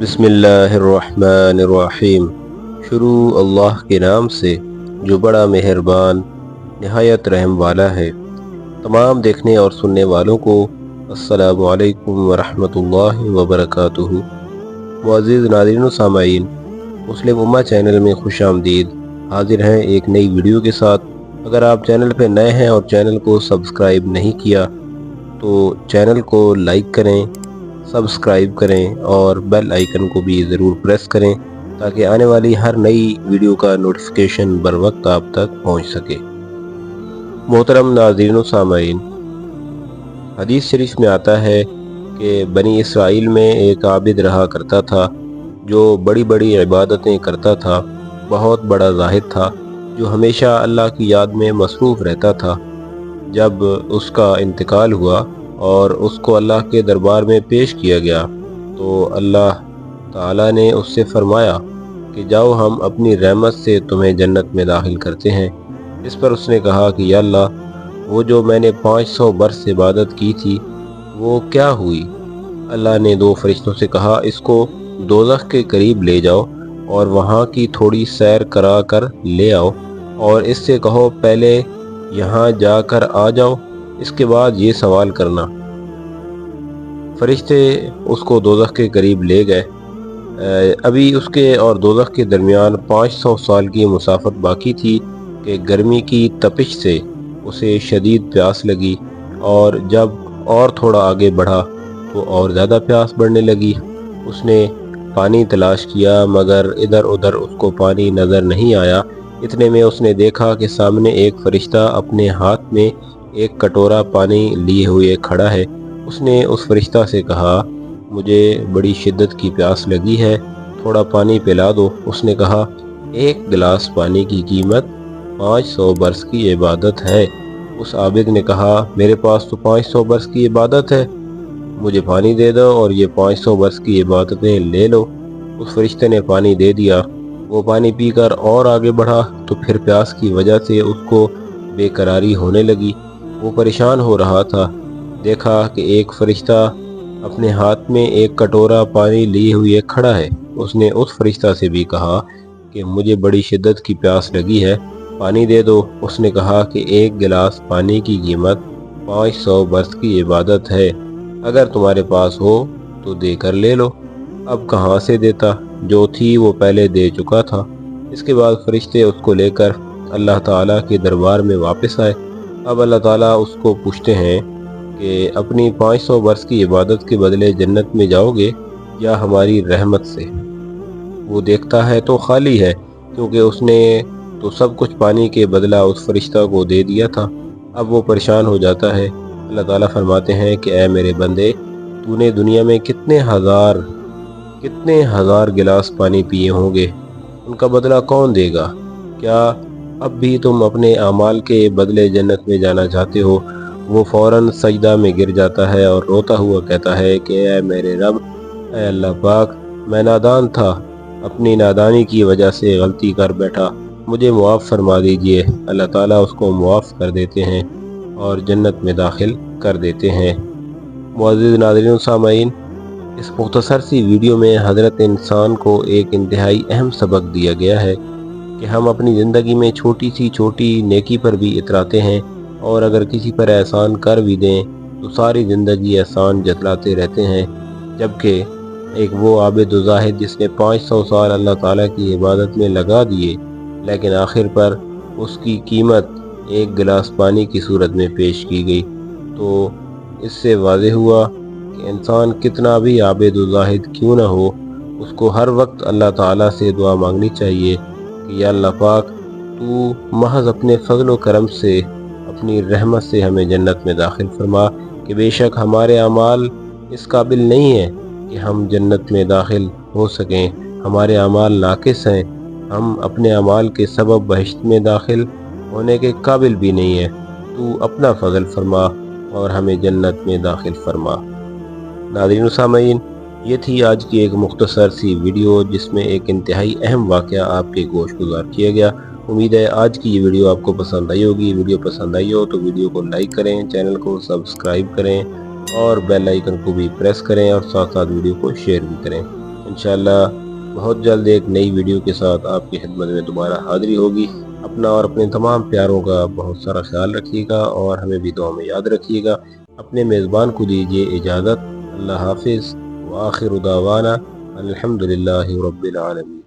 बिस्मिल्लाहिर्रहमानिर्रहीम। शुरू अल्लाह के नाम से जो बड़ा मेहरबान नहायत रहम वाला है। तमाम देखने और सुनने वालों को अस्सलामु अलैकुम वरहमतुल्लाहि वबरकातुहू। मुअज़्ज़िज़ नाज़रीन व सामाईन, मुस्लिम उम्मा चैनल में खुश आमदीद। हाजिर हैं एक नई वीडियो के साथ। अगर आप चैनल पर नए हैं और चैनल को सब्सक्राइब नहीं किया तो चैनल को लाइक करें, सब्सक्राइब करें और बेल आइकन को भी ज़रूर प्रेस करें ताकि आने वाली हर नई वीडियो का नोटिफिकेशन बर वक्त आप तक पहुंच सके। मोहतरम नाज़रीन व सामाईन, हदीस शरीफ में आता है कि बनी इसराइल में एक आबिद रहा करता था जो बड़ी बड़ी इबादतें करता था। बहुत बड़ा ज़ाहिद था जो हमेशा अल्लाह की याद में मसरूफ़ रहता था। जब उसका इंतकाल हुआ और उसको अल्लाह के दरबार में पेश किया गया तो अल्लाह ताला ने उससे फरमाया कि जाओ, हम अपनी रहमत से तुम्हें जन्नत में दाखिल करते हैं। इस पर उसने कहा कि या अल्लाह, वो जो मैंने 500 बरस इबादत की थी वो क्या हुई? अल्लाह ने दो फरिश्तों से कहा, इसको दोज़ख के करीब ले जाओ और वहाँ की थोड़ी सैर करा कर ले आओ और इससे कहो पहले यहाँ जाकर आ जाओ, इसके बाद ये सवाल करना। फरिश्ते उसको दोज़ख के करीब ले गए। अभी उसके और दोज़ख के दरमियान 500 साल की मुसाफत बाकी थी कि गर्मी की तपिश से उसे शदीद प्यास लगी और जब और थोड़ा आगे बढ़ा तो और ज़्यादा प्यास बढ़ने लगी। उसने पानी तलाश किया मगर इधर उधर उसको पानी नज़र नहीं आया। इतने में उसने देखा कि सामने एक फरिश्ता अपने हाथ में एक कटोरा पानी लिए हुए खड़ा है। उसने उस फरिश्ता से कहा, मुझे बड़ी शिद्दत की प्यास लगी है, थोड़ा पानी पिला दो। उसने कहा, एक गिलास पानी की कीमत 500 बरस की इबादत है। उस आबिद ने कहा, मेरे पास तो 500 बरस की इबादत है, मुझे पानी दे दो और ये 500 बरस की इबादतें ले लो। उस फरिश्ते ने पानी दे दिया। वो पानी पीकर और आगे बढ़ा तो फिर प्यास की वजह से उसको बेकरारी होने लगी। वो परेशान हो रहा था। देखा कि एक फरिश्ता अपने हाथ में एक कटोरा पानी लिए हुए खड़ा है। उसने उस फरिश्ता से भी कहा कि मुझे बड़ी शिद्दत की प्यास लगी है, पानी दे दो। उसने कहा कि एक गिलास पानी की कीमत 500 बरस की इबादत है, अगर तुम्हारे पास हो तो देकर ले लो। अब कहाँ से देता, जो थी वो पहले दे चुका था। इसके बाद फरिश्ते उसको लेकर अल्लाह ताला के दरबार में वापस आए। अब अल्लाह ताला उसको पूछते हैं कि अपनी 500 बरस की इबादत के बदले जन्नत में जाओगे या हमारी रहमत से? वो देखता है तो खाली है, क्योंकि उसने तो सब कुछ पानी के बदला उस फरिश्ता को दे दिया था। अब वो परेशान हो जाता है। अल्लाह ताला फरमाते हैं कि ऐ मेरे बंदे, तूने दुनिया में कितने हज़ार गिलास पानी पिए होंगे, उनका बदला कौन देगा? क्या अब भी तुम अपने अमाल के बदले जन्नत में जाना चाहते हो? वो फ़ौरन सजदा में गिर जाता है और रोता हुआ कहता है कि ऐ मेरे रब, ऐ अल्लाह पाक, मैं नादान था, अपनी नादानी की वजह से गलती कर बैठा, मुझे मुआफ़ फरमा दीजिए। अल्लाह ताला उसको मुआफ़ कर देते हैं और जन्नत में दाखिल कर देते हैं। मुअज़्ज़िज़ नाज़रीन व सामाईन, इस मुख्तसर सी वीडियो में हज़रत इंसान को एक इंतहाई अहम सबक दिया गया है कि हम अपनी ज़िंदगी में छोटी सी छोटी नेकी पर भी इतराते हैं और अगर किसी पर एहसान कर भी दें तो सारी ज़िंदगी एहसान जतलाते रहते हैं। जबकि एक वो आबिद व ज़ाहिद जिसने 500 साल अल्लाह ताला की इबादत में लगा दिए, लेकिन आखिर पर उसकी कीमत एक गिलास पानी की सूरत में पेश की गई। तो इससे वाज़ेह हुआ कि इंसान कितना भी आबिद व ज़ाहिद क्यों ना हो, उसको हर वक्त अल्लाह ताला से दुआ मांगनी चाहिए कि या अल्लाह पाक, तू महज अपने फ़ज़ल व करम से, अपनी रहमत से हमें जन्नत में दाखिल फरमा, कि बेशक हमारे अमाल इस काबिल नहीं है कि हम जन्नत में दाखिल हो सकें। हमारे अमाल नाक़िस हैं, हम अपने अमाल के सबब बहिश्त में दाखिल होने के काबिल भी नहीं है। तू अपना फ़ज़ल फरमा और हमें जन्नत में दाखिल फरमा। नाज़रीन व सामाईन, ये थी आज की एक मुख्तसर सी वीडियो जिसमें एक इंतहाई अहम वाक़या आपके गोश गुज़ार किया गया। उम्मीद है आज की ये वीडियो आपको पसंद आई होगी। वीडियो पसंद आई हो तो वीडियो को लाइक करें, चैनल को सब्सक्राइब करें और बेल आइकन को भी प्रेस करें और साथ साथ वीडियो को शेयर भी करें। انشاءاللہ بہت جلد ایک نئی ویڈیو کے ساتھ آپ کی خدمت میں دوبارہ حاضری ہوگی۔ اپنا اور اپنے تمام پیاروں کا بہت سارا خیال رکھیے گا اور ہمیں بھی دعا میں یاد رکھیے گا۔ اپنے میزبان کو دیجیے اجازت۔ اللہ حافظ وآخر دعوانا الحمدللہ رب العالمین۔